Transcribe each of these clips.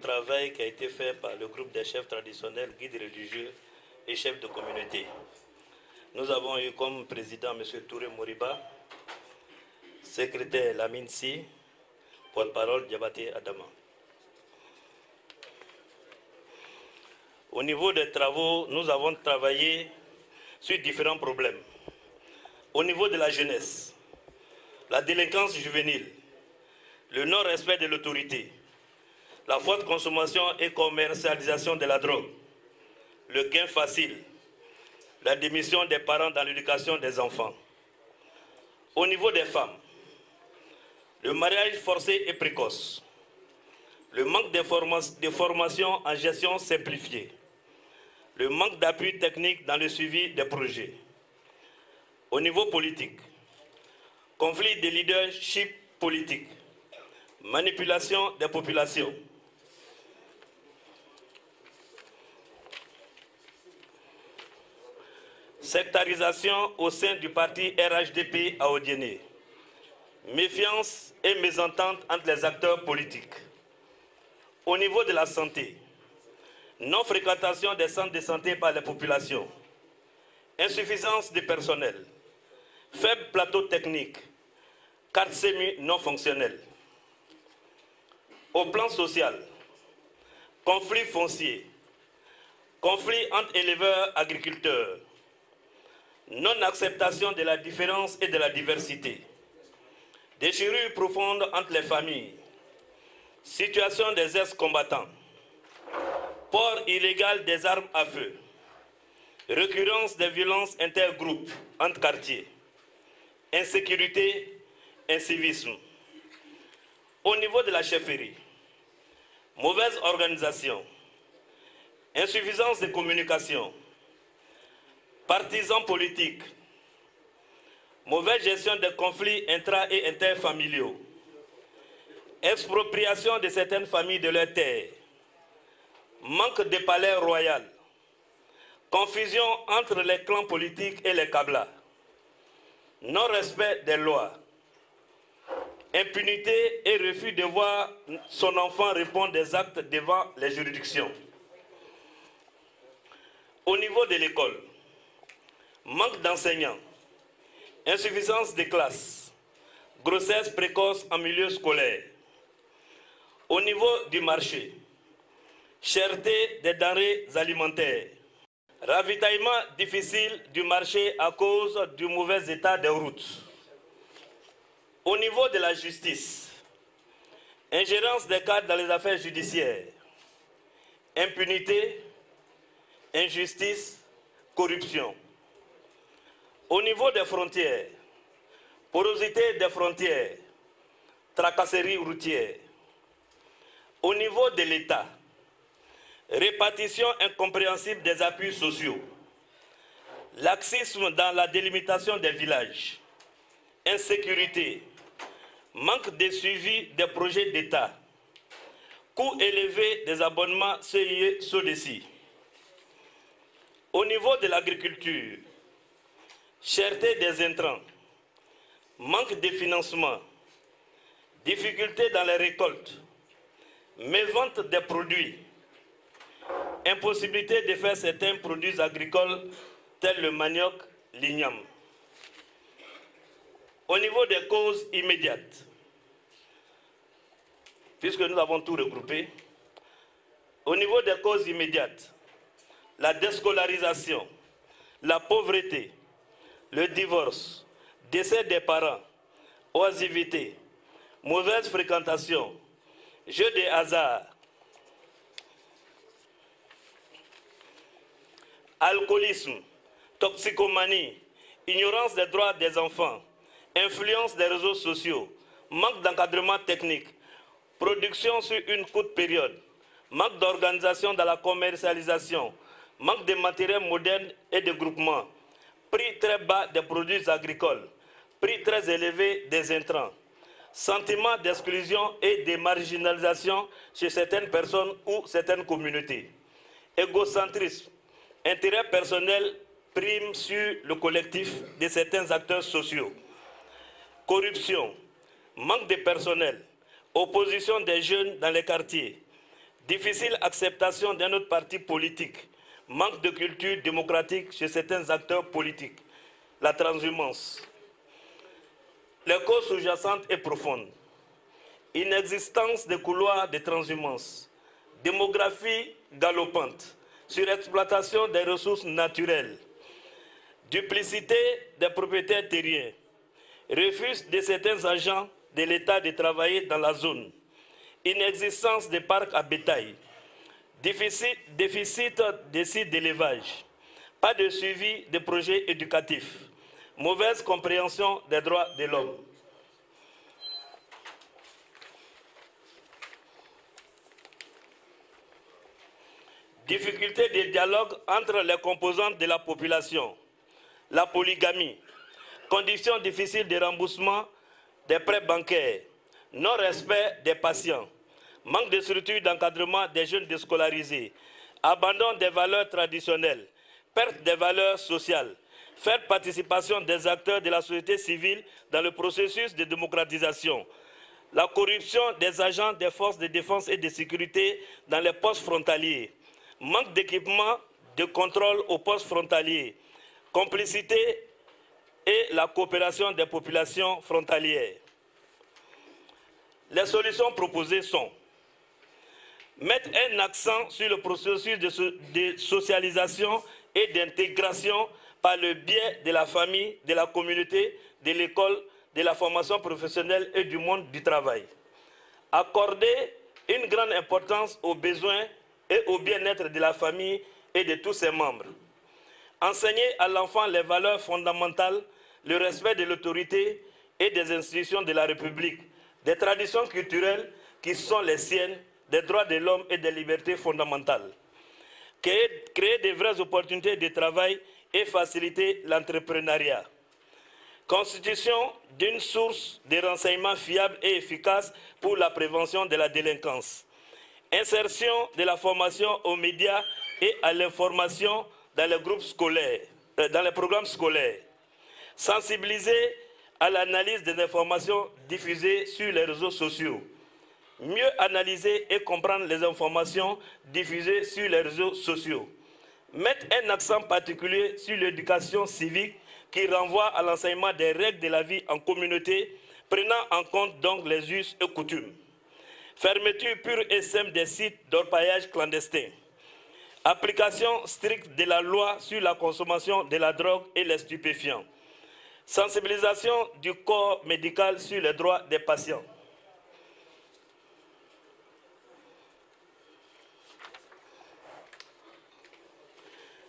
Travail qui a été fait par le groupe des chefs traditionnels, guides religieux et chefs de communauté. Nous avons eu comme président M. Touré Moriba, secrétaire Lamine Si, porte-parole Diabaté Adama. Au niveau des travaux, nous avons travaillé sur différents problèmes. Au niveau de la jeunesse, la délinquance juvénile, le non-respect de l'autorité, la forte consommation et commercialisation de la drogue, le gain facile, la démission des parents dans l'éducation des enfants. Au niveau des femmes, le mariage forcé et précoce, le manque de formation en gestion simplifiée, le manque d'appui technique dans le suivi des projets. Au niveau politique, conflit de leadership politique, manipulation des populations, sectarisation au sein du parti RHDP à Odiéné, méfiance et mésentente entre les acteurs politiques. Au niveau de la santé, non-fréquentation des centres de santé par les populations, insuffisance de personnel, faible plateau technique, carte semi-non fonctionnelle. Au plan social, conflit foncier, conflit entre éleveurs et agriculteurs, non-acceptation de la différence et de la diversité, déchirure profonde entre les familles, situation des ex-combattants, port illégal des armes à feu, récurrence des violences intergroupes entre quartiers, insécurité, incivisme. Au niveau de la chefferie, mauvaise organisation, insuffisance de communication, partisans politiques, mauvaise gestion des conflits intra- et interfamiliaux, expropriation de certaines familles de leurs terres, manque de palais royal, confusion entre les clans politiques et les kablas, non-respect des lois, impunité et refus de voir son enfant répondre des actes devant les juridictions. Au niveau de l'école, manque d'enseignants, insuffisance de classes, grossesse précoce en milieu scolaire. Au niveau du marché, cherté des denrées alimentaires, ravitaillement difficile du marché à cause du mauvais état des routes. Au niveau de la justice, ingérence des cadres dans les affaires judiciaires, impunité, injustice, corruption. Au niveau des frontières, porosité des frontières, tracasserie routière. Au niveau de l'État, répartition incompréhensible des appuis sociaux, laxisme dans la délimitation des villages, insécurité, manque de suivi des projets d'État, coût élevé des abonnements CIE SODECI. Au niveau de l'agriculture, cherté des intrants, manque de financement, difficultés dans les récoltes, mévente des produits, impossibilité de faire certains produits agricoles tels le manioc, l'igname. Au niveau des causes immédiates, puisque nous avons tout regroupé, au niveau des causes immédiates, la déscolarisation, la pauvreté, le divorce, décès des parents, oisivité, mauvaise fréquentation, jeu de hasard, alcoolisme, toxicomanie, ignorance des droits des enfants, influence des réseaux sociaux, manque d'encadrement technique, production sur une courte période, manque d'organisation dans la commercialisation, manque de matériel moderne et de groupement, prix très bas des produits agricoles, prix très élevé des intrants, sentiment d'exclusion et de marginalisation chez certaines personnes ou certaines communautés, égocentrisme, intérêt personnel prime sur le collectif de certains acteurs sociaux. Corruption, manque de personnel, opposition des jeunes dans les quartiers, difficile acceptation d'un autre parti politique, manque de culture démocratique chez certains acteurs politiques, la transhumance. Les causes sous-jacentes et profondes. Inexistence de couloirs de transhumance, démographie galopante, surexploitation des ressources naturelles, duplicité des propriétaires terriens, refus de certains agents de l'État de travailler dans la zone, inexistence de parcs à bétail, déficit de sites d'élevage, pas de suivi de projets éducatifs, mauvaise compréhension des droits de l'homme. Difficulté de dialogue entre les composantes de la population, la polygamie, conditions difficiles de remboursement des prêts bancaires, non-respect des patients, manque de structure d'encadrement des jeunes déscolarisés, abandon des valeurs traditionnelles, perte des valeurs sociales, faire participation des acteurs de la société civile dans le processus de démocratisation, la corruption des agents des forces de défense et de sécurité dans les postes frontaliers, manque d'équipement de contrôle aux postes frontaliers, complicité et la coopération des populations frontalières. Les solutions proposées sont mettre un accent sur le processus de socialisation et d'intégration par le biais de la famille, de la communauté, de l'école, de la formation professionnelle et du monde du travail. Accorder une grande importance aux besoins et au bien-être de la famille et de tous ses membres. Enseigner à l'enfant les valeurs fondamentales, le respect de l'autorité et des institutions de la République, des traditions culturelles qui sont les siennes, des droits de l'homme et des libertés fondamentales. Créer de vraies opportunités de travail et faciliter l'entrepreneuriat. Constitution d'une source de renseignements fiable et efficace pour la prévention de la délinquance. Insertion de la formation aux médias et à l'information dans les groupes scolaires, dans les programmes scolaires. Sensibiliser à l'analyse des informations diffusées sur les réseaux sociaux. Mieux analyser et comprendre les informations diffusées sur les réseaux sociaux. Mettre un accent particulier sur l'éducation civique qui renvoie à l'enseignement des règles de la vie en communauté, prenant en compte donc les us et coutumes. Fermeture pure et simple des sites d'orpaillage clandestin. Application stricte de la loi sur la consommation de la drogue et les stupéfiants. Sensibilisation du corps médical sur les droits des patients.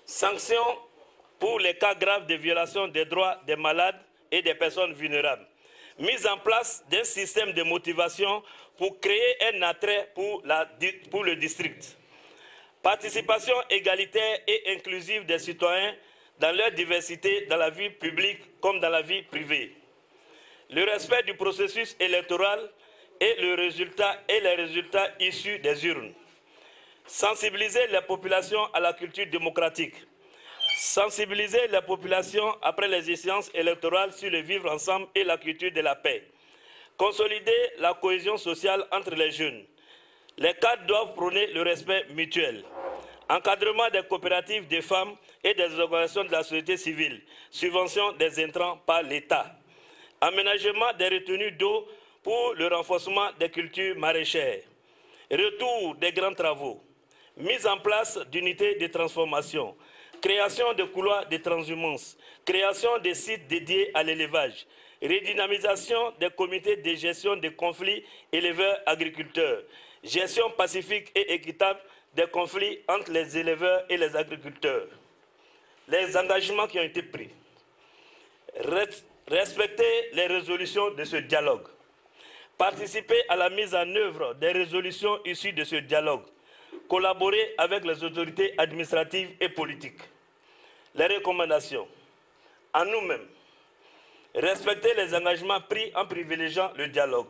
Sanctions pour les cas graves de violation des droits des malades et des personnes vulnérables. Mise en place d'un système de motivation pour créer un attrait pour le district. Participation égalitaire et inclusive des citoyens dans leur diversité dans la vie publique comme dans la vie privée. Le respect du processus électoral et les résultats issus des urnes. Sensibiliser les populations à la culture démocratique. Sensibiliser les populations après les échéances électorales sur le vivre ensemble et la culture de la paix. Consolider la cohésion sociale entre les jeunes. Les cadres doivent prôner le respect mutuel. Encadrement des coopératives des femmes et des organisations de la société civile. Subvention des intrants par l'État. Aménagement des retenues d'eau pour le renforcement des cultures maraîchères. Retour des grands travaux. Mise en place d'unités de transformation. Création de couloirs de transhumance. Création de sites dédiés à l'élevage. Redynamisation des comités de gestion des conflits éleveurs-agriculteurs. Gestion pacifique et équitable des conflits entre les éleveurs et les agriculteurs. Les engagements qui ont été pris. Respecter les résolutions de ce dialogue. Participer à la mise en œuvre des résolutions issues de ce dialogue. Collaborer avec les autorités administratives et politiques. Les recommandations. À nous-mêmes. Respecter les engagements pris en privilégiant le dialogue.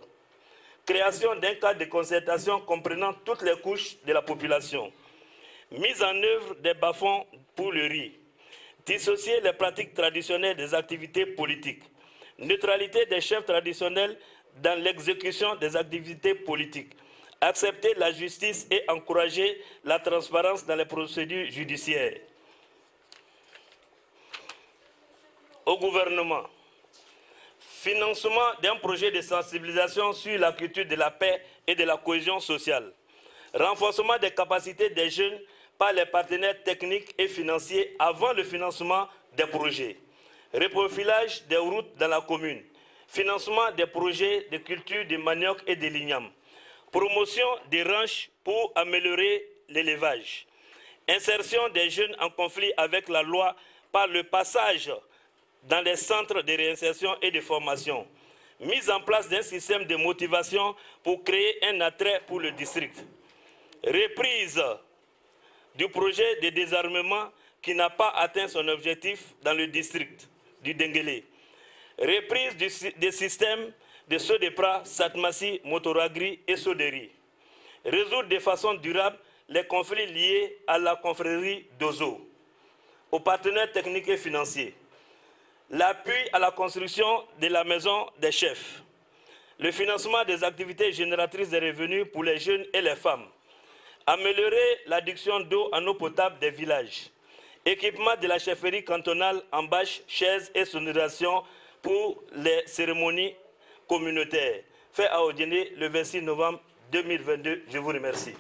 Création d'un cadre de concertation comprenant toutes les couches de la population. Mise en œuvre des bas-fonds pour le riz. dissocier les pratiques traditionnelles des activités politiques, neutralité des chefs traditionnels dans l'exécution des activités politiques, accepter la justice et encourager la transparence dans les procédures judiciaires. Au gouvernement, financement d'un projet de sensibilisation sur la culture de la paix et de la cohésion sociale, renforcement des capacités des jeunes par les partenaires techniques et financiers avant le financement des projets, reprofilage des routes dans la commune, financement des projets de culture de manioc et de l'igname, promotion des ranches pour améliorer l'élevage, insertion des jeunes en conflit avec la loi par le passage dans les centres de réinsertion et de formation, mise en place d'un système de motivation pour créer un attrait pour le district, reprise du projet de désarmement qui n'a pas atteint son objectif dans le district du Denguélé, reprise des systèmes de Sodepra, Satmassi, Motoragri et Soderi, résoudre de façon durable les conflits liés à la confrérie d'Ozo, aux partenaires techniques et financiers, l'appui à la construction de la maison des chefs, le financement des activités génératrices de revenus pour les jeunes et les femmes, améliorer l'adduction d'eau en eau potable des villages, équipement de la chefferie cantonale en bâches, chaises et sonorisation pour les cérémonies communautaires. Fait à Odiéné le 26 novembre 2022. Je vous remercie.